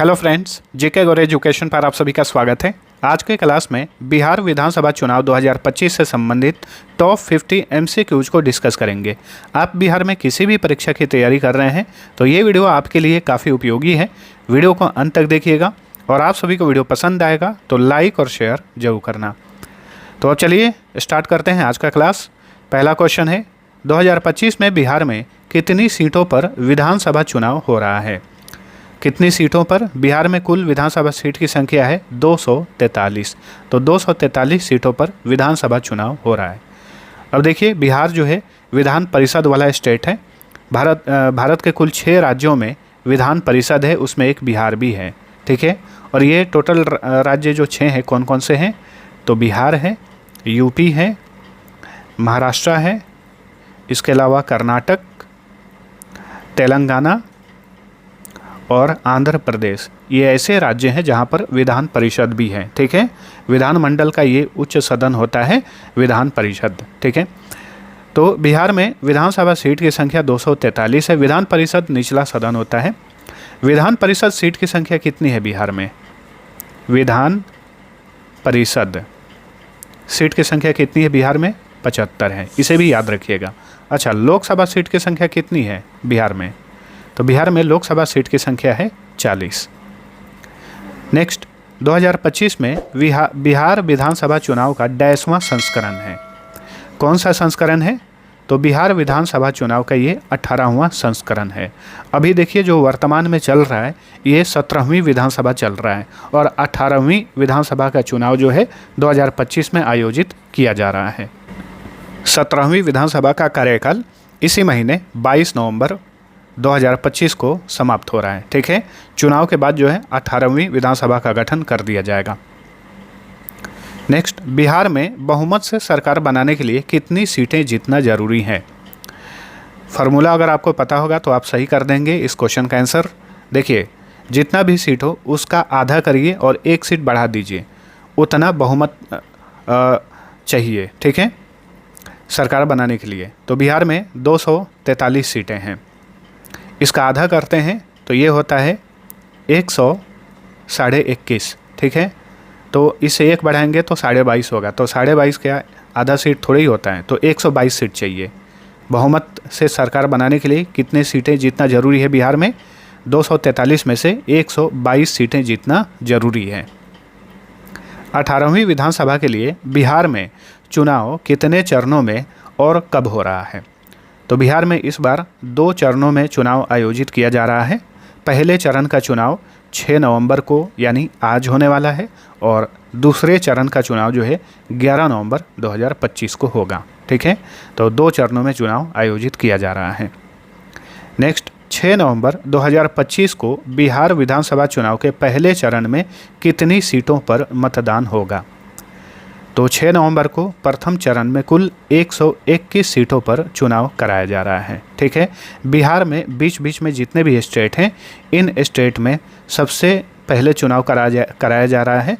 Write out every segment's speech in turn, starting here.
Hello friends, जेके गौर education पर आप सभी का स्वागत है। आज के क्लास में बिहार विधानसभा चुनाव 2025 से संबंधित टॉप 50 एमसीक्यूज को डिस्कस करेंगे। आप बिहार में किसी भी परीक्षा की तैयारी कर रहे हैं तो ये वीडियो आपके लिए काफ़ी उपयोगी है। वीडियो को अंत तक देखिएगा और आप सभी को वीडियो पसंद आएगा तो लाइक और शेयर जरूर करना। तो अब चलिए स्टार्ट करते हैं आज का क्लास। पहला क्वेश्चन है, 2025 में बिहार में कितनी सीटों पर विधानसभा चुनाव हो रहा है? कितनी सीटों पर? बिहार में कुल विधानसभा सीट की संख्या है 243। तो 243 सीटों पर विधानसभा चुनाव हो रहा है। अब देखिए, बिहार जो है विधान परिषद वाला स्टेट है। भारत के कुल 6 राज्यों में विधान परिषद है, उसमें एक बिहार भी है। ठीक है, और ये टोटल राज्य जो 6 हैं कौन कौन से हैं? तो बिहार है, यूपी है, महाराष्ट्र है, इसके अलावा कर्नाटक, तेलंगाना और आंध्र प्रदेश। ये ऐसे राज्य हैं जहाँ पर विधान परिषद भी है। ठीक है, विधानमंडल का ये उच्च सदन होता है विधान परिषद। ठीक है, तो बिहार में विधानसभा सीट की संख्या 243 है। विधान परिषद निचला सदन होता है। विधान परिषद सीट की संख्या कितनी है बिहार में? विधान परिषद सीट की संख्या कितनी है बिहार में? 75 है। इसे भी याद रखिएगा। अच्छा, लोकसभा सीट की संख्या कितनी है बिहार में? तो बिहार में लोकसभा सीट की संख्या है 40। नेक्स्ट, 2025 में बिहार विधानसभा चुनाव का 10वां संस्करण है। कौन सा संस्करण है? तो बिहार विधानसभा चुनाव का ये 18वां संस्करण है। अभी देखिए, जो वर्तमान में चल रहा है ये 17वीं विधानसभा चल रहा है और 18वीं विधानसभा का चुनाव जो है 2025 में आयोजित किया जा रहा है। 17वीं विधानसभा का कार्यकाल इसी महीने 22 नवंबर 2025 को समाप्त हो रहा है। ठीक है, चुनाव के बाद जो है 18वीं विधानसभा का गठन कर दिया जाएगा। नेक्स्ट, बिहार में बहुमत से सरकार बनाने के लिए कितनी सीटें जीतना जरूरी है? फार्मूला अगर आपको पता होगा तो आप सही कर देंगे इस क्वेश्चन का आंसर। देखिए, जितना भी सीट हो उसका आधा करिए और 1 सीट बढ़ा दीजिए, उतना बहुमत चाहिए। ठीक है, सरकार बनाने के लिए। तो बिहार में 243 सीटें हैं, इसका आधा करते हैं तो ये होता है 121। ठीक है, तो इससे 1 बढ़ाएंगे तो 22.5 होगा। तो 22.5 क्या आधा सीट थोड़ी ही होता है, तो 122 सीट चाहिए। बहुमत से सरकार बनाने के लिए कितने सीटें जीतना जरूरी है बिहार में? 243 में से 122 सीटें जीतना जरूरी है। 18वीं विधानसभा के लिए बिहार में चुनाव कितने चरणों में और कब हो रहा है? तो बिहार में इस बार 2 चरणों में चुनाव आयोजित किया जा रहा है। पहले चरण का चुनाव 6 नवंबर को यानी आज होने वाला है और दूसरे चरण का चुनाव जो है 11 नवंबर 2025 को होगा। ठीक है, तो 2 चरणों में चुनाव आयोजित किया जा रहा है। नेक्स्ट, 6 नवंबर 2025 को बिहार विधानसभा चुनाव के पहले चरण में कितनी सीटों पर मतदान होगा? तो 6 नवंबर को प्रथम चरण में कुल 121 सीटों पर चुनाव कराया जा रहा है। ठीक है, बिहार में बीच बीच में जितने भी स्टेट हैं, इन स्टेट में सबसे पहले चुनाव कराया जा रहा है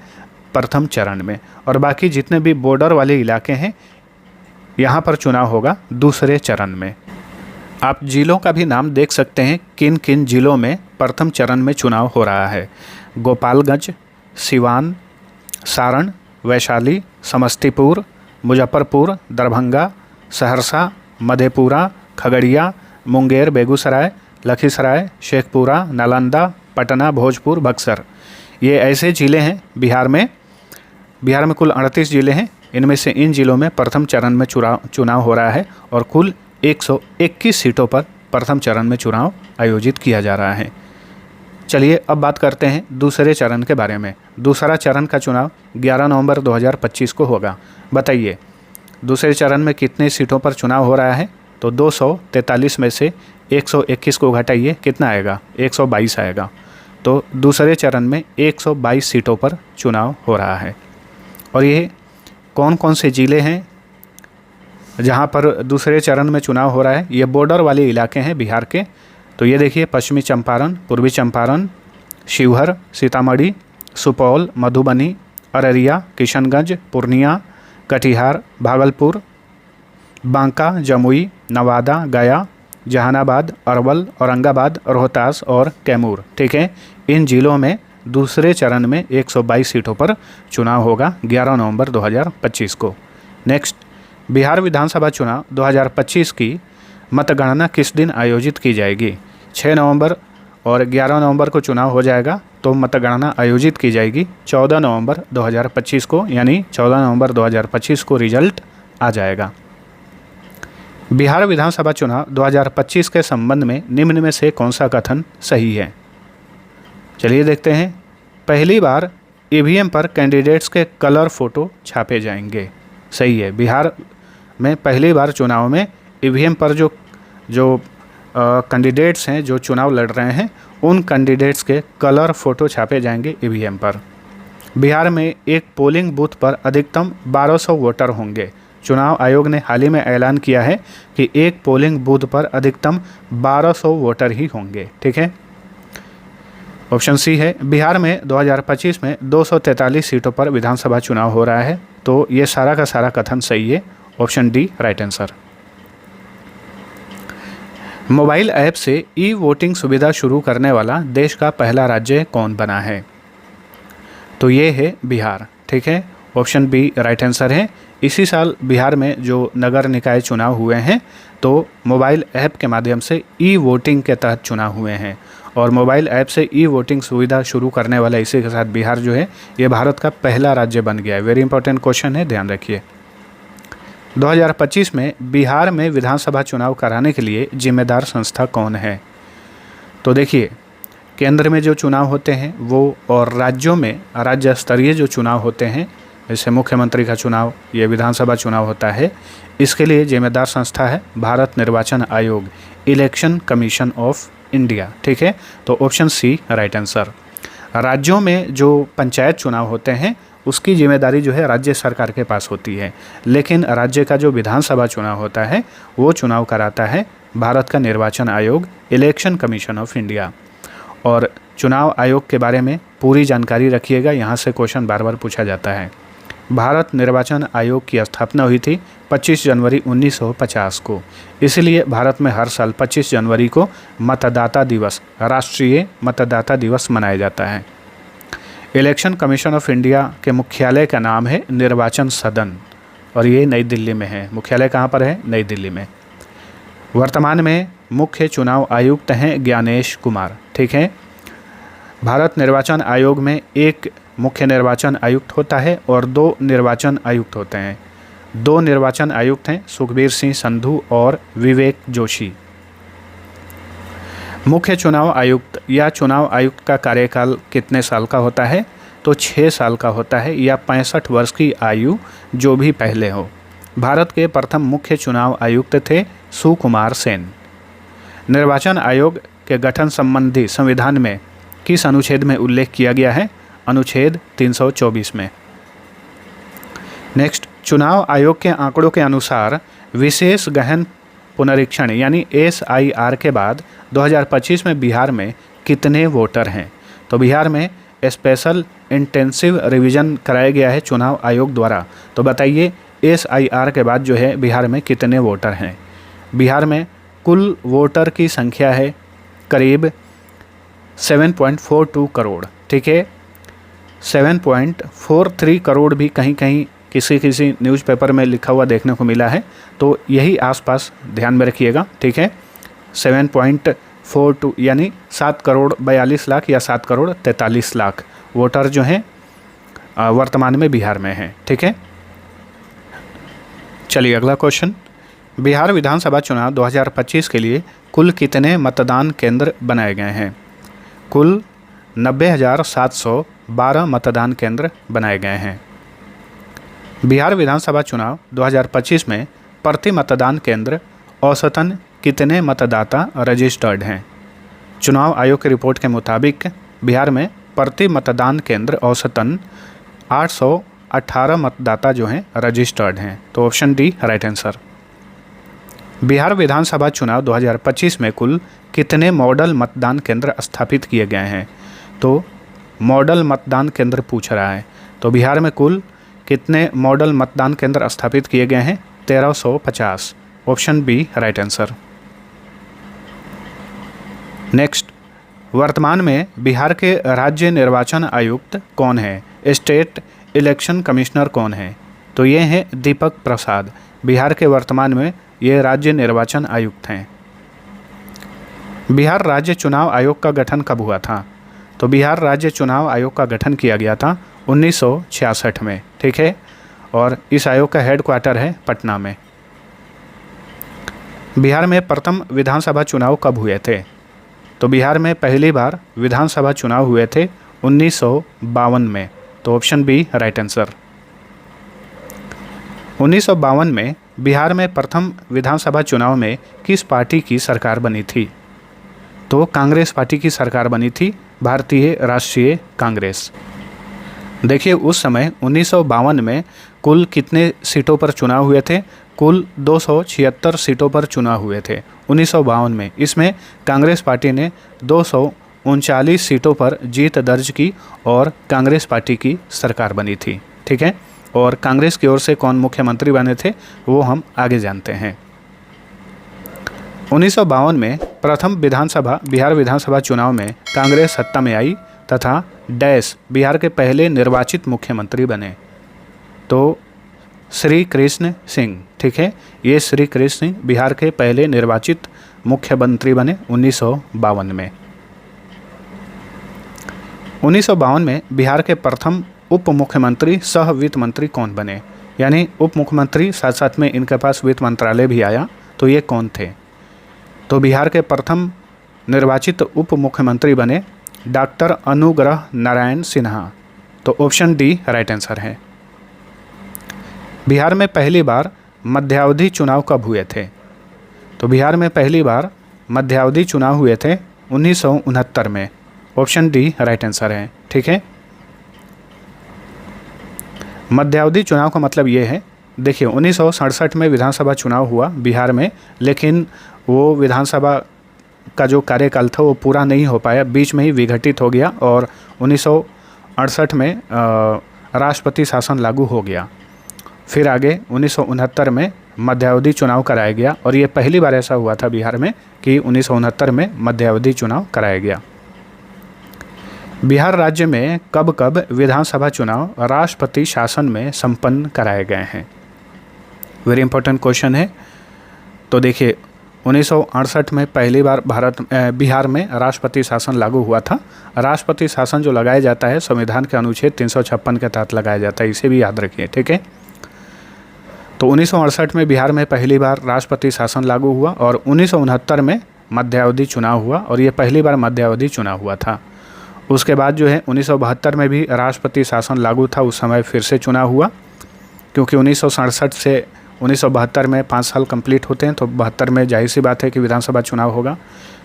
प्रथम चरण में, और बाकी जितने भी बॉर्डर वाले इलाके हैं यहाँ पर चुनाव होगा दूसरे चरण में। आप जिलों का भी नाम देख सकते हैं, किन किन जिलों में प्रथम चरण में चुनाव हो रहा है। गोपालगंज, सिवान, सारण, वैशाली, समस्तीपुर, मुजफ्फरपुर, दरभंगा, सहरसा, मधेपुरा, खगड़िया, मुंगेर, बेगूसराय, लखीसराय, शेखपुरा, नालंदा, पटना, भोजपुर, बक्सर। ये ऐसे ज़िले हैं बिहार में कुल 38 ज़िले हैं। इनमें से इन ज़िलों में प्रथम चरण में चुनाव हो रहा है और कुल 121 सीटों पर प्रथम चरण में चुनाव आयोजित किया जा रहा है। चलिए अब बात करते हैं दूसरे चरण के बारे में। दूसरा चरण का चुनाव 11 नवंबर 2025 को होगा। बताइए, दूसरे चरण में कितने सीटों पर चुनाव हो रहा है? तो 243 में से 121 को घटाइए, कितना आएगा? 122 आएगा। तो दूसरे चरण में 122 सीटों पर चुनाव हो रहा है। और ये कौन कौन से ज़िले हैं जहाँ पर दूसरे चरण में चुनाव हो रहा है? ये बॉर्डर वाले इलाके हैं बिहार के। तो ये देखिए, पश्चिमी चंपारण, पूर्वी चंपारण, शिवहर, सीतामढ़ी, सुपौल, मधुबनी, अररिया, किशनगंज, पूर्णिया, कटिहार, भागलपुर, बांका, जमुई, नवादा, गया, जहानाबाद, अरवल, औरंगाबाद, रोहतास और कैमूर। ठीक है, इन जिलों में दूसरे चरण में 122 सीटों पर चुनाव होगा 11 नवंबर 2025 को। नेक्स्ट, बिहार विधानसभा चुनाव 2025 की मतगणना किस दिन आयोजित की जाएगी? 6 नवंबर और 11 नवंबर को चुनाव हो जाएगा, तो मतगणना आयोजित की जाएगी 14 नवंबर 2025 को, यानी 14 नवंबर 2025 को रिजल्ट आ जाएगा। बिहार विधानसभा चुनाव 2025 के संबंध में निम्न में से कौन सा कथन सही है? चलिए देखते हैं। पहली बार ईवीएम पर कैंडिडेट्स के कलर फोटो छापे जाएंगे। सही है, बिहार में पहली बार चुनाव में ईवीएम पर जो कैंडिडेट्स हैं जो चुनाव लड़ रहे हैं, उन कैंडिडेट्स के कलर फोटो छापे जाएंगे ईवीएम पर। बिहार में एक पोलिंग बूथ पर अधिकतम 1200 वोटर होंगे। चुनाव आयोग ने हाल ही में ऐलान किया है कि एक पोलिंग बूथ पर अधिकतम 1200 वोटर ही होंगे। ठीक है, ऑप्शन सी है। बिहार में 2025 में 243 सीटों पर विधानसभा चुनाव हो रहा है, तो ये सारा का सारा कथन सही है। Option D right answer. Mobile app से ई वोटिंग सुविधा शुरू करने वाला देश का पहला राज्य कौन बना है? तो ये है बिहार। ठीक है, ऑप्शन बी राइट आंसर है। इसी साल बिहार में जो नगर निकाय चुनाव हुए हैं, तो मोबाइल ऐप के माध्यम से ई वोटिंग के तहत चुनाव हुए हैं, और मोबाइल ऐप से ई वोटिंग सुविधा शुरू करने वाला इसी के साथ बिहार जो है ये भारत का पहला राज्य बन गया है। वेरी इंपॉर्टेंट क्वेश्चन है, ध्यान रखिए। 2025 में बिहार में विधानसभा चुनाव कराने के लिए जिम्मेदार संस्था कौन है? तो देखिए, केंद्र में जो चुनाव होते हैं वो, और राज्यों में राज्य स्तरीय जो चुनाव होते हैं, जैसे मुख्यमंत्री का चुनाव, ये विधानसभा चुनाव होता है, इसके लिए जिम्मेदार संस्था है भारत निर्वाचन आयोग, इलेक्शन कमीशन ऑफ इंडिया। ठीक है, तो ऑप्शन सी राइट आंसर। राज्यों में जो पंचायत चुनाव होते हैं उसकी जिम्मेदारी जो है राज्य सरकार के पास होती है, लेकिन राज्य का जो विधानसभा चुनाव होता है वो चुनाव कराता है भारत का निर्वाचन आयोग, इलेक्शन कमीशन ऑफ इंडिया। और चुनाव आयोग के बारे में पूरी जानकारी रखिएगा, यहाँ से क्वेश्चन बार बार पूछा जाता है। भारत निर्वाचन आयोग की स्थापना हुई थी 25 जनवरी 1950 को, इसलिए भारत में हर साल 25 जनवरी को मतदाता दिवस, राष्ट्रीय मतदाता दिवस मनाया जाता है। इलेक्शन कमीशन ऑफ इंडिया के मुख्यालय का नाम है निर्वाचन सदन, और ये नई दिल्ली में है। मुख्यालय कहाँ पर है? नई दिल्ली में। वर्तमान में मुख्य चुनाव आयुक्त हैं ज्ञानेश कुमार। ठीक है, भारत निर्वाचन आयोग में एक मुख्य निर्वाचन आयुक्त होता है और 2 निर्वाचन आयुक्त होते हैं। 2 निर्वाचन आयुक्त हैं, सुखबीर सिंह संधू और विवेक जोशी। मुख्य चुनाव आयुक्त या चुनाव आयुक्त का कार्यकाल कितने साल का होता है? तो 6 साल का होता है, या 65 वर्ष की आयु जो भी पहले हो। भारत के प्रथम मुख्य चुनाव आयुक्त थे सुकुमार सेन। निर्वाचन आयोग के गठन संबंधी संविधान में किस अनुच्छेद में उल्लेख किया गया है? अनुच्छेद 324 में। नेक्स्ट, चुनाव आयोग के आंकड़ों के अनुसार विशेष गहन पुनरीक्षण यानी SIR के बाद 2025 में बिहार में कितने वोटर हैं? तो बिहार में स्पेशल इंटेंसिव रिवीजन कराया गया है चुनाव आयोग द्वारा। तो बताइए SIR के बाद जो है बिहार में कितने वोटर हैं? बिहार में कुल वोटर की संख्या है करीब 7.42 करोड़। ठीक है, 7.43 करोड़ भी कहीं कहीं किसी न्यूज़पेपर में लिखा हुआ देखने को मिला है, तो यही आसपास ध्यान में रखिएगा। ठीक है, 7.42 यानी 7 करोड़ 42 लाख या 7 करोड़ 43 लाख वोटर जो हैं वर्तमान में बिहार में हैं। ठीक है, चलिए अगला क्वेश्चन। बिहार विधानसभा चुनाव 2025 के लिए कुल कितने मतदान केंद्र बनाए गए हैं? कुल 90,712 मतदान केंद्र बनाए गए हैं। बिहार विधानसभा चुनाव 2025 में प्रति मतदान केंद्र औसतन कितने मतदाता रजिस्टर्ड हैं? चुनाव आयोग की रिपोर्ट के मुताबिक बिहार में प्रति मतदान केंद्र औसतन 818 मतदाता जो हैं रजिस्टर्ड हैं। तो option D right answer. Bihar विधानसभा चुनाव 2025 में कुल कितने मॉडल मतदान केंद्र स्थापित किए गए हैं? तो मॉडल मतदान केंद्र पूछ रहा है, तो बिहार में कुल कितने मॉडल मतदान केंद्र स्थापित किए गए हैं? 1350। Option B right answer. Next, वर्तमान में बिहार के राज्य निर्वाचन आयुक्त कौन है? स्टेट इलेक्शन कमिश्नर कौन है? तो ये हैं दीपक प्रसाद। बिहार के वर्तमान में ये राज्य निर्वाचन आयुक्त हैं। बिहार राज्य चुनाव आयोग का गठन कब हुआ था? तो बिहार राज्य चुनाव आयोग का गठन किया गया था 1966 में, ठीक है। और इस आयोग का हेडक्वार्टर है पटना में। बिहार में प्रथम विधानसभा चुनाव कब हुए थे? तो बिहार में पहली बार विधानसभा चुनाव हुए थे 1952 में। तो ऑप्शन बी राइट आंसर। 1952 में बिहार में प्रथम विधानसभा चुनाव में किस पार्टी की सरकार बनी थी? तो कांग्रेस पार्टी की सरकार बनी थी, भारतीय राष्ट्रीय कांग्रेस। देखिए उस समय 1952 में कुल कितने सीटों पर चुनाव हुए थे? कुल 276 सीटों पर चुनाव हुए थे 1952 में। इसमें कांग्रेस पार्टी ने 239 सीटों पर जीत दर्ज की और कांग्रेस पार्टी की सरकार बनी थी, ठीक है। और कांग्रेस की ओर से कौन मुख्यमंत्री बने थे वो हम आगे जानते हैं। 1952 में प्रथम बिहार विधानसभा चुनाव में कांग्रेस सत्ता में आई तथा डैश बिहार के पहले निर्वाचित मुख्यमंत्री बने। तो श्री कृष्ण सिंह, ठीक है। ये श्री कृष्ण सिंह बिहार के पहले निर्वाचित मुख्यमंत्री बने 1952 में। 1952 में बिहार के प्रथम उप मुख्यमंत्री सह वित्त मंत्री कौन बने? यानी उप मुख्यमंत्री साथ साथ में इनके पास वित्त मंत्रालय भी आया। तो ये कौन थे? तो बिहार के प्रथम निर्वाचित उप मुख्यमंत्री बने डॉक्टर अनुग्रह नारायण सिन्हा। तो ऑप्शन डी राइट आंसर है। बिहार में पहली बार मध्यावधि चुनाव कब हुए थे? तो बिहार में पहली बार मध्यावधि चुनाव हुए थे 1969 में। ऑप्शन डी राइट आंसर है, ठीक है। मध्यावधि चुनाव का मतलब ये है, देखिए 1967 में विधानसभा चुनाव हुआ बिहार में, लेकिन वो विधानसभा का जो कार्यकाल था वो पूरा नहीं हो पाया, बीच में ही विघटित हो गया और 1968 में राष्ट्रपति शासन लागू हो गया। फिर आगे 1969 में मध्यावधि चुनाव कराया गया और ये पहली बार ऐसा हुआ था बिहार में कि 1969 में मध्यावधि चुनाव कराया गया। बिहार राज्य में कब कब विधानसभा चुनाव राष्ट्रपति शासन में संपन्न कराए गए हैं? वेरी इंपॉर्टेंट क्वेश्चन है। तो देखिए 1968 में पहली बार बिहार में राष्ट्रपति शासन लागू हुआ था। राष्ट्रपति शासन जो लगाया जाता है संविधान के अनुच्छेद 356 के तहत लगाया जाता है, इसे भी याद रखिए, ठीक है। तो 1968 में बिहार में पहली बार राष्ट्रपति शासन लागू हुआ और 1969 में मध्यावधि चुनाव हुआ और ये पहली बार मध्यावधि चुनाव हुआ था। उसके बाद जो है 1972 में भी राष्ट्रपति शासन लागू था, उस समय फिर से चुनाव हुआ, क्योंकि 1967 से 1972 में 5 साल कंप्लीट होते हैं, तो 72 में जाहिर सी बात है कि विधानसभा चुनाव होगा।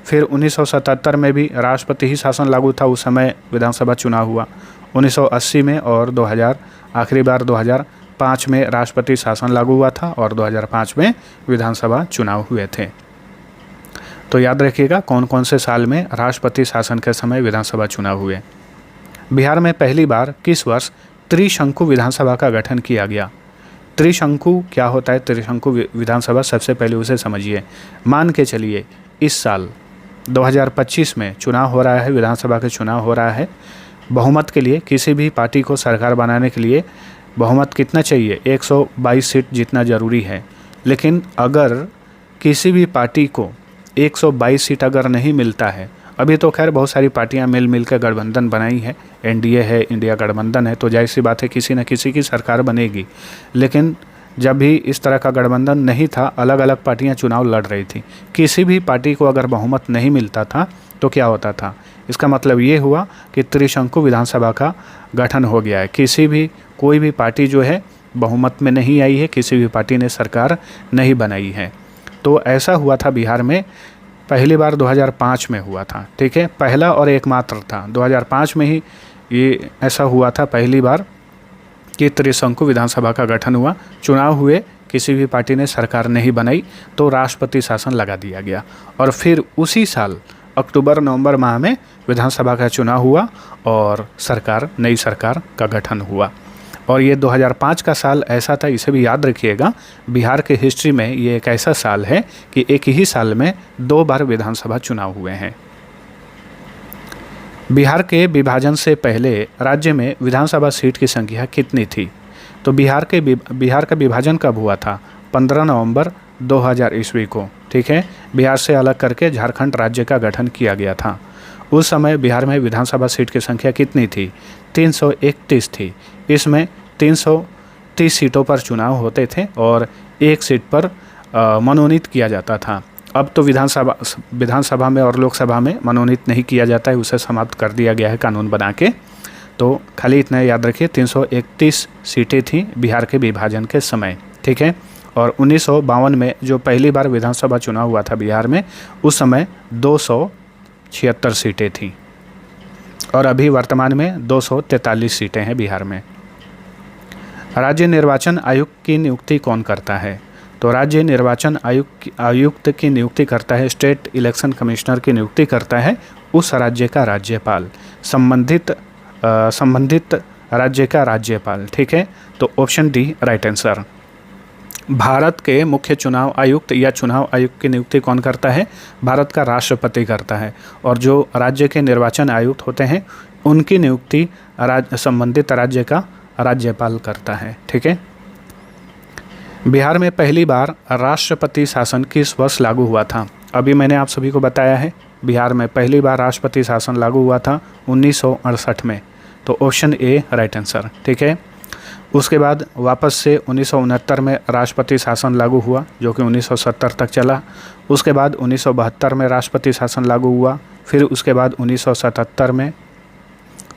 फिर 1977 में भी राष्ट्रपति ही शासन लागू था, उस समय विधानसभा चुनाव हुआ। 1980 में और 2000 आखिरी बार 2005 में राष्ट्रपति शासन लागू हुआ था और 2005 में विधानसभा चुनाव हुए थे। तो याद रखिएगा कौन कौन से साल में राष्ट्रपति शासन के समय विधानसभा चुनाव हुए। बिहार में पहली बार किस वर्ष त्रिशंकु विधानसभा का गठन किया गया? त्रिशंकु क्या होता है? त्रिशंकु विधानसभा सबसे पहले उसे समझिए। मान के चलिए इस साल 2025 में चुनाव हो रहा है, विधानसभा का चुनाव हो रहा है। बहुमत के लिए किसी भी पार्टी को सरकार बनाने के लिए बहुमत कितना चाहिए? 122 सीट जीतना ज़रूरी है। लेकिन अगर किसी भी पार्टी को 122 सीट अगर नहीं मिलता है, अभी तो खैर बहुत सारी पार्टियां मिल कर गठबंधन बनाई है, एनडीए है, इंडिया गठबंधन है, तो जाहिर सी बात है किसी न किसी की सरकार बनेगी। लेकिन जब भी इस तरह का गठबंधन नहीं था, अलग अलग पार्टियां चुनाव लड़ रही थी, किसी भी पार्टी को अगर बहुमत नहीं मिलता था तो क्या होता था? इसका मतलब ये हुआ कि त्रिशंकु विधानसभा का गठन हो गया है। कोई भी पार्टी जो है बहुमत में नहीं आई है, किसी भी पार्टी ने सरकार नहीं बनाई है। तो ऐसा हुआ था बिहार में पहली बार 2005 में हुआ था, ठीक है। पहला और एकमात्र था, 2005 में ही ये ऐसा हुआ था पहली बार कि त्रिशंकु विधानसभा का गठन हुआ, चुनाव हुए, किसी भी पार्टी ने सरकार नहीं बनाई, तो राष्ट्रपति शासन लगा दिया गया। और फिर उसी साल अक्टूबर नवंबर माह में विधानसभा का चुनाव हुआ और नई सरकार का गठन हुआ। और ये 2005 का साल ऐसा था, इसे भी याद रखिएगा, बिहार के हिस्ट्री में ये एक ऐसा साल है कि एक ही साल में 2 बार विधानसभा चुनाव हुए हैं। बिहार के विभाजन से पहले राज्य में विधानसभा सीट की संख्या कितनी थी? तो बिहार का विभाजन कब हुआ था? 15 नवंबर 2000 ईस्वी को। ठीक है, बिहार से अलग करके झारखंड राज्य का गठन किया गया था। उस समय बिहार में विधानसभा सीट की संख्या कितनी थी? 331 थी। इसमें 330 सीटों पर चुनाव होते थे और एक सीट पर मनोनीत किया जाता था। अब तो विधानसभा में और लोकसभा में मनोनीत नहीं किया जाता है, उसे समाप्त कर दिया गया है कानून बना के। तो खाली इतना याद रखिए, 331 सीटें थीं बिहार के विभाजन के समय। ठीक है, और 1952 में जो पहली बार विधानसभा चुनाव हुआ था बिहार में, उस समय 276 सीटें थीं और अभी वर्तमान में 243 सीटें हैं बिहार में। राज्य निर्वाचन आयुक्त की नियुक्ति कौन करता है? तो राज्य निर्वाचन आयुक्त की नियुक्ति करता है, स्टेट इलेक्शन कमिश्नर की नियुक्ति करता है उस राज्य का राज्यपाल, संबंधित राज्य का राज्यपाल। ठीक है, तो option D right answer. Bharat के मुख्य चुनाव आयुक्त या चुनाव आयुक्त की नियुक्ति कौन करता है? भारत का राष्ट्रपति करता है। और जो राज्य के निर्वाचन आयुक्त होते हैं उनकी नियुक्ति संबंधित राज्य का राज्यपाल करता है। ठीक है, बिहार में पहली बार राष्ट्रपति शासन किस वर्ष लागू हुआ था? अभी मैंने आप सभी को बताया है, बिहार में पहली बार राष्ट्रपति शासन लागू हुआ था 1968 में। तो ऑप्शन ए राइट आंसर। ठीक है, उसके बाद वापस से 1969 में राष्ट्रपति शासन लागू हुआ, जो कि 1970 तक चला। उसके बाद 1972 में राष्ट्रपति शासन लागू हुआ, फिर उसके बाद 1977 में,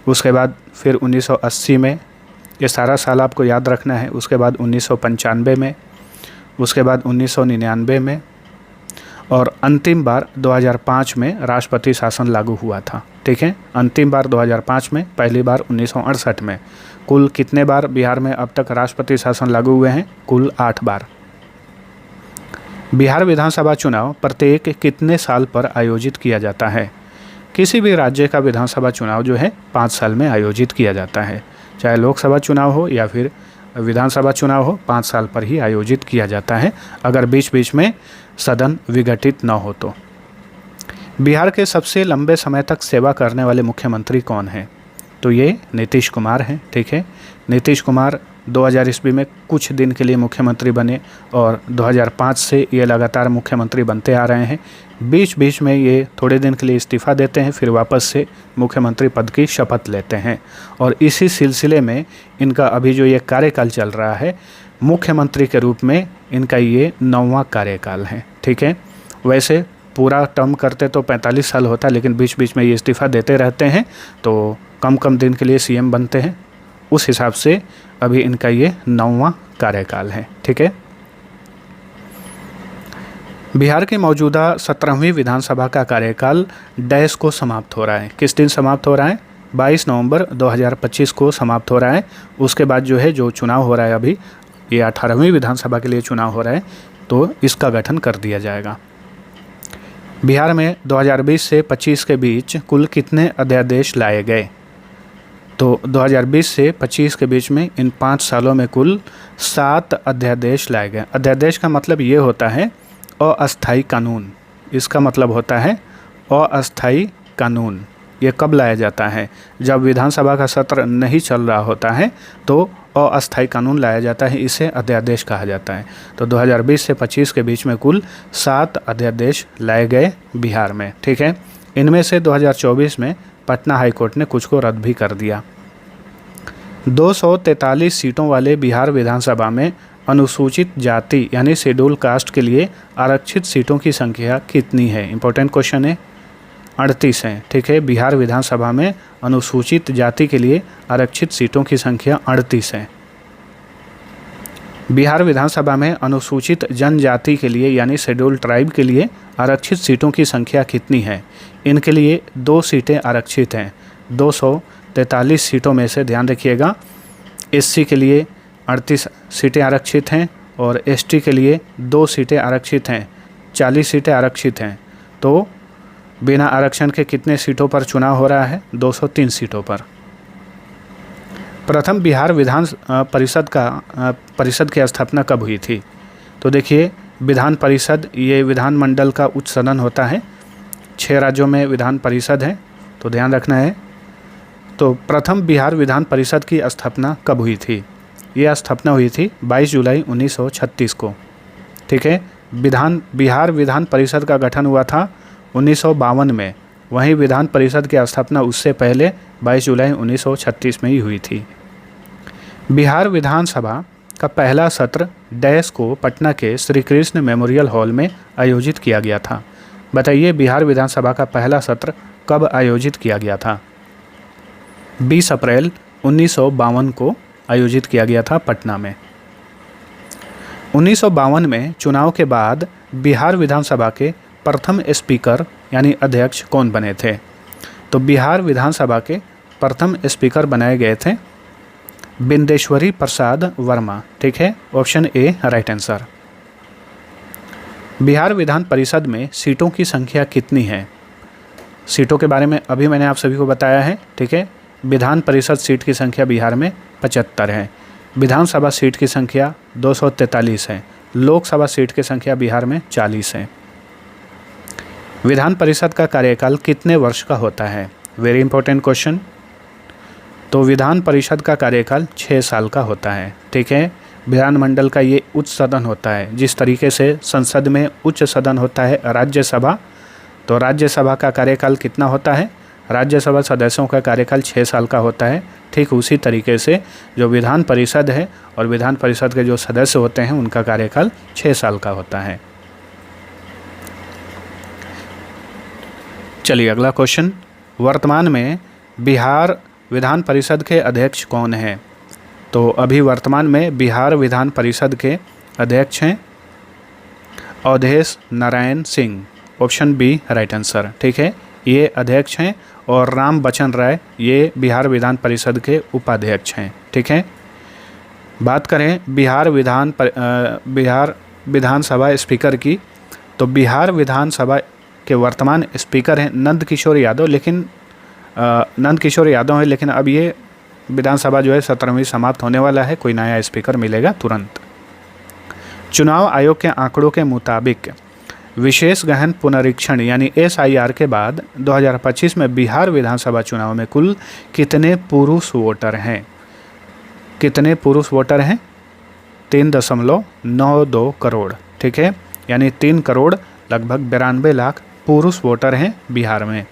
उसके बाद फिर 1980 में, ये सारा साल आपको याद रखना है। उसके बाद 1995 में, उसके बाद 1999 में और अंतिम बार 2005 में राष्ट्रपति शासन लागू हुआ था। ठीक है, अंतिम बार 2005 में, पहली बार 1968 में। कुल कितने बार बिहार में अब तक राष्ट्रपति शासन लागू हुए हैं? कुल 8 बार। बिहार विधानसभा चुनाव प्रत्येक कितने साल पर आयोजित किया जाता है? किसी भी राज्य का विधानसभा चुनाव जो है 5 साल में आयोजित किया जाता है, चाहे लोकसभा चुनाव हो या फिर विधानसभा चुनाव हो, 5 साल पर ही आयोजित किया जाता है, अगर बीच बीच में सदन विघटित न हो तो। बिहार के सबसे लंबे समय तक सेवा करने वाले मुख्यमंत्री कौन हैं? तो ये नीतीश कुमार हैं। ठीक है, नीतीश कुमार 2000 ईस्वी में कुछ दिन के लिए मुख्यमंत्री बने और 2005 से ये लगातार मुख्यमंत्री बनते आ रहे हैं। बीच बीच में ये थोड़े दिन के लिए इस्तीफ़ा देते हैं, फिर वापस से मुख्यमंत्री पद की शपथ लेते हैं और इसी सिलसिले में इनका अभी जो ये कार्यकाल चल रहा है, मुख्यमंत्री के रूप में इनका ये 9वां कार्यकाल है। ठीक है, वैसे पूरा टर्म करते तो 45 साल होता, लेकिन बीच बीच में ये इस्तीफ़ा देते रहते हैं तो कम कम दिन के लिए सीएम बनते हैं। उस हिसाब से अभी इनका ये 9वां कार्यकाल है। ठीक है, बिहार के मौजूदा 17वीं विधानसभा का कार्यकाल डैश को समाप्त हो रहा है। किस दिन समाप्त हो रहा है? 22 नवंबर 2025 को समाप्त हो रहा है। उसके बाद जो है जो चुनाव हो रहा है अभी, ये 18वीं विधानसभा के लिए चुनाव हो रहा है, तो इसका गठन कर दिया जाएगा। बिहार में 2020 से 25 के बीच कुल कितने अध्यादेश लाए गए? तो 2020 से 25 के बीच में इन 5 सालों में कुल 7 अध्यादेश लाए गए। अध्यादेश का मतलब ये होता है अस्थायी कानून। इसका मतलब होता है अस्थायी कानून। ये कब लाया जाता है? जब विधानसभा का सत्र नहीं चल रहा होता है तो अस्थायी कानून लाया जाता है, इसे अध्यादेश कहा जाता है। तो 2020 से 25 के बीच में कुल 7 अध्यादेश लाए गए बिहार में। ठीक है, इनमें से 2024 में पटना हाईकोर्ट ने कुछ को रद्द भी कर दिया। 243 सीटों वाले बिहार विधानसभा में अनुसूचित जाति यानी शेड्यूल कास्ट के लिए आरक्षित सीटों की संख्या कितनी है? इंपॉर्टेंट क्वेश्चन है। 38 है। ठीक है, बिहार विधानसभा में अनुसूचित जाति के लिए आरक्षित सीटों की संख्या 38 है। बिहार विधानसभा में अनुसूचित जनजाति के लिए यानी शेड्यूल ट्राइब के लिए आरक्षित सीटों की संख्या कितनी है? इनके लिए 2 सीटें आरक्षित हैं। 243 सीटों में से ध्यान रखिएगा, एससी के लिए 38 सीटें आरक्षित हैं और एसटी के लिए 2 सीटें आरक्षित हैं। 40 सीटें आरक्षित हैं। तो बिना आरक्षण के कितने सीटों पर चुनाव हो रहा है? 203 सीटों पर। प्रथम बिहार विधान परिषद की स्थापना कब हुई थी? तो देखिए, विधान परिषद ये विधानमंडल का उच्च सदन होता है। 6 राज्यों में विधान परिषद है तो ध्यान रखना है। तो प्रथम बिहार विधान परिषद की स्थापना कब हुई थी? ये स्थापना हुई थी 22 जुलाई 1936 को। ठीक है, बिहार विधान परिषद का गठन हुआ था 1952 में। वहीं विधान परिषद की स्थापना उससे पहले 22 जुलाई 1936 में ही हुई थी। बिहार विधानसभा का पहला सत्र डैश को पटना के श्री कृष्ण मेमोरियल हॉल में आयोजित किया गया था। बताइए, बिहार विधानसभा का पहला सत्र कब आयोजित किया गया था? 20 अप्रैल 1952 को आयोजित किया गया था पटना में। 1952 में चुनाव के बाद बिहार विधानसभा के प्रथम स्पीकर यानी अध्यक्ष कौन बने थे? तो बिहार विधानसभा के प्रथम स्पीकर बनाए गए थे बिंदेश्वरी प्रसाद वर्मा। ठीक है, option A right answer. Bihar Vidhan Parishad में सीटों की संख्या कितनी है? सीटों के बारे में अभी मैंने आप सभी को बताया है। ठीक है, विधान परिषद सीट की संख्या बिहार में 75 है। विधानसभा सीट की संख्या 243 है। लोकसभा सीट की संख्या बिहार में 40 है। विधान परिषद का कार्यकाल कितने वर्ष का होता है? Very important question. तो विधान परिषद का कार्यकाल 6 साल का होता है। ठीक है, विधानमंडल का ये उच्च सदन होता है। जिस तरीके से संसद में उच्च सदन होता है राज्यसभा, तो राज्यसभा का कार्यकाल कितना होता है? राज्यसभा सदस्यों का कार्यकाल 6 साल का होता है। ठीक उसी तरीके से जो विधान परिषद है और विधान परिषद के जो सदस्य होते हैं उनका कार्यकाल 6 साल का होता है। चलिए अगला क्वेश्चन। वर्तमान में बिहार विधान परिषद के अध्यक्ष कौन हैं? तो अभी वर्तमान में बिहार विधान परिषद के अध्यक्ष हैं Awadhesh Narayan Singh. Option B right answer. ठीक है, ये अध्यक्ष हैं और राम बचन राय ये बिहार विधान परिषद के उपाध्यक्ष हैं। ठीक है, बात करें बिहार विधानसभा स्पीकर की, तो बिहार विधानसभा के वर्तमान स्पीकर हैं नंद किशोर यादव। लेकिन अब ये विधानसभा जो है 17वीं समाप्त होने वाला है। कोई नया स्पीकर मिलेगा तुरंत। चुनाव आयोग के आंकड़ों के मुताबिक विशेष गहन पुनरीक्षण यानी SIR के बाद 2025 में बिहार विधानसभा चुनाव में कुल कितने पुरुष वोटर हैं? कितने पुरुष वोटर हैं? 3.92 करोड़। ठीक है, यानी 3 करोड़ लगभग 92 लाख पुरुष वोटर हैं बिहार में।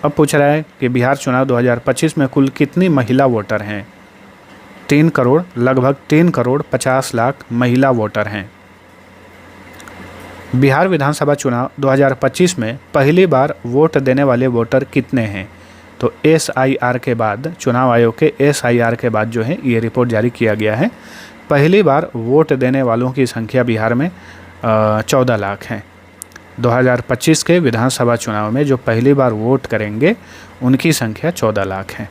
अब पूछ रहा है कि बिहार चुनाव 2025 में कुल कितनी महिला वोटर हैं? 3 करोड़, लगभग 3 करोड़ 50 लाख महिला वोटर हैं। बिहार विधानसभा चुनाव 2025 में पहली बार वोट देने वाले वोटर कितने हैं? तो SIR के बाद, चुनाव आयोग के SIR के बाद जो है ये रिपोर्ट जारी किया गया है। पहली बार वोट देने वालों की संख्या बिहार में 14 लाख है। 2025 के विधानसभा चुनाव में जो पहली बार वोट करेंगे उनकी संख्या 14 लाख है।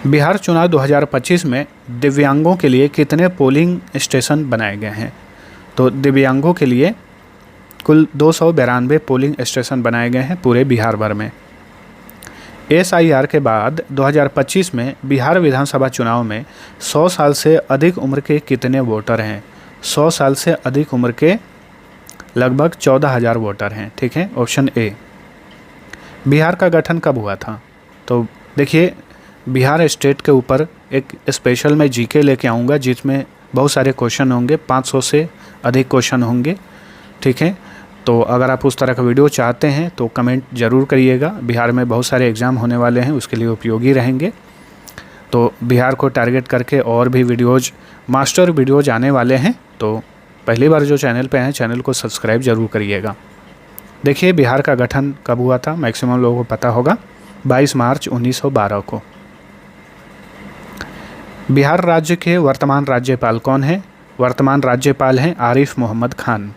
बिहार चुनाव 2025 में दिव्यांगों के लिए कितने पोलिंग स्टेशन बनाए गए हैं? तो दिव्यांगों के लिए कुल 292 पोलिंग स्टेशन बनाए गए हैं पूरे बिहार भर में। SIR के बाद 2025 में बिहार विधानसभा चुनाव में 100 साल से अधिक उम्र के कितने वोटर हैं? 100 साल से अधिक उम्र के लगभग 14,000 वोटर हैं। ठीक है, ऑप्शन ए। बिहार का गठन कब हुआ था? तो देखिए, बिहार स्टेट के ऊपर एक स्पेशल मैं GK लेके आऊँगा जिसमें बहुत सारे क्वेश्चन होंगे, 500 से अधिक क्वेश्चन होंगे। ठीक है, तो अगर आप उस तरह का वीडियो चाहते हैं तो कमेंट ज़रूर करिएगा। बिहार में बहुत सारे एग्ज़ाम होने वाले हैं, उसके लिए उपयोगी रहेंगे। तो बिहार को टारगेट करके और भी वीडियोज़, मास्टर वीडियोज़ आने वाले हैं। तो पहली बार जो चैनल पे हैं, चैनल को सब्सक्राइब ज़रूर करिएगा। देखिए, बिहार का गठन कब हुआ था? मैक्सिमम लोगों को पता होगा, 22 मार्च 1912 को। बिहार राज्य के वर्तमान राज्यपाल कौन हैं? वर्तमान राज्यपाल हैं आरिफ मोहम्मद खान।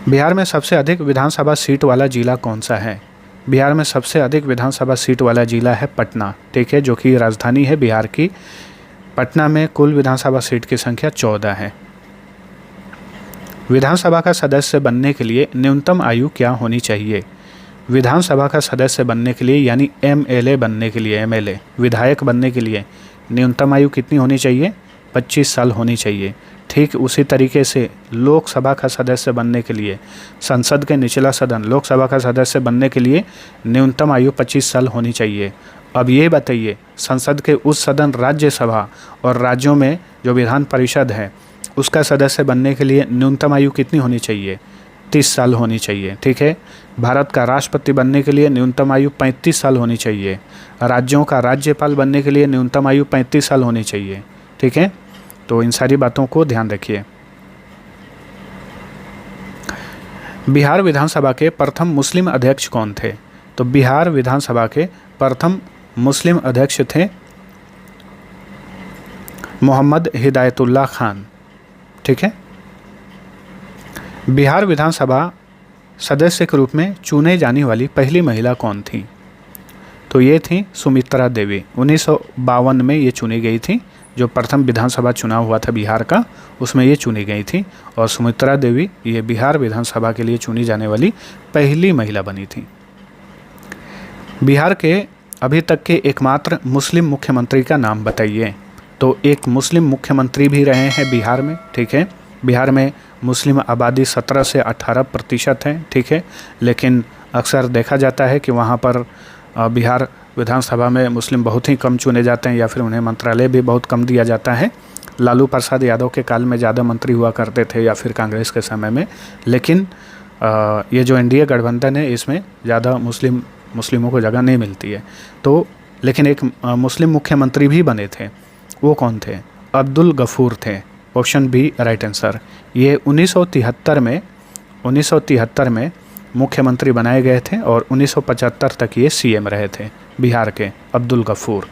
बिहार में सबसे अधिक विधानसभा सीट वाला जिला कौन सा है? बिहार में सबसे अधिक विधानसभा सीट वाला जिला है पटना। ठीक है, जो कि राजधानी है बिहार की। पटना में कुल विधानसभा सीट की संख्या 14 है। विधानसभा का सदस्य बनने के लिए न्यूनतम आयु क्या होनी चाहिए? विधानसभा का सदस्य बनने के लिए यानी MLA बनने के लिए, विधायक बनने के लिए न्यूनतम आयु कितनी होनी चाहिए? 25 साल होनी चाहिए। ठीक ठीक उसी तरीके से लोकसभा का सदस्य बनने के लिए, संसद के निचला सदन लोकसभा का सदस्य बनने के लिए न्यूनतम आयु 25 साल होनी चाहिए। अब ये बताइए, संसद के उस सदन राज्यसभा और राज्यों में जो विधान परिषद है उसका सदस्य बनने के लिए न्यूनतम आयु कितनी होनी चाहिए? 30 साल होनी चाहिए। ठीक है। भारत का राष्ट्रपति बनने के लिए न्यूनतम आयु 35 साल होनी चाहिए। राज्यों का राज्यपाल बनने के लिए न्यूनतम आयु 35 साल होनी चाहिए। ठीक है। तो इन सारी बातों को ध्यान रखिए। बिहार विधानसभा के प्रथम मुस्लिम अध्यक्ष कौन थे? तो बिहार विधानसभा के प्रथम मुस्लिम अध्यक्ष थे मोहम्मद हिदायतुल्लाह खान। ठीक है। बिहार विधानसभा सदस्य के रूप में चुने जाने वाली पहली महिला कौन थी? तो ये थी सुमित्रा देवी। 1952 में ये चुनी गई थी। जो प्रथम विधानसभा चुनाव हुआ था बिहार का, उसमें ये चुनी गई थी और सुमित्रा देवी ये बिहार विधानसभा के लिए चुनी जाने वाली पहली महिला बनी थी। बिहार के अभी तक के एकमात्र मुस्लिम मुख्यमंत्री का नाम बताइए। तो एक मुस्लिम मुख्यमंत्री भी रहे हैं बिहार में। ठीक है। बिहार में मुस्लिम आबादी 17 से 18% है। ठीक है। लेकिन अक्सर देखा जाता है कि वहाँ पर बिहार विधानसभा में मुस्लिम बहुत ही कम चुने जाते हैं या फिर उन्हें मंत्रालय भी बहुत कम दिया जाता है। लालू प्रसाद यादव के काल में ज़्यादा मंत्री हुआ करते थे या फिर कांग्रेस के समय में। लेकिन ये जो एनडीए गठबंधन है इसमें ज़्यादा मुस्लिमों को जगह नहीं मिलती है। तो लेकिन एक मुस्लिम मुख्यमंत्री भी बने थे। वो कौन थे? अब्दुल गफूर थे। Option B right answer. ये 1973 में मुख्यमंत्री बनाए गए थे और 1975 तक ये सीएम रहे थे बिहार के, अब्दुल गफूर।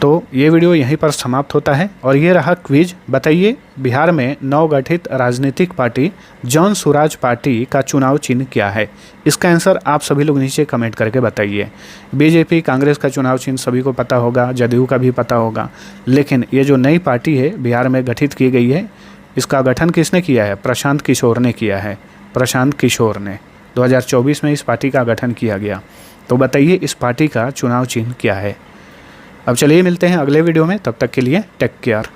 तो ये वीडियो यहीं पर समाप्त होता है और ये रहा क्विज। बताइए, बिहार में नवगठित राजनीतिक पार्टी जन सुराज पार्टी का चुनाव चिन्ह क्या है? इसका आंसर आप सभी लोग नीचे कमेंट करके बताइए। बीजेपी कांग्रेस का चुनाव चिन्ह सभी को पता होगा, जदयू का भी पता होगा, लेकिन ये जो नई पार्टी है बिहार में गठित की गई है, इसका गठन किसने किया है? प्रशांत किशोर ने किया है। प्रशांत किशोर ने 2024 में इस पार्टी का गठन किया गया। तो बताइए इस पार्टी का चुनाव चिन्ह क्या है? अब चलिए मिलते हैं अगले वीडियो में, तब तक के लिए टेक केयर।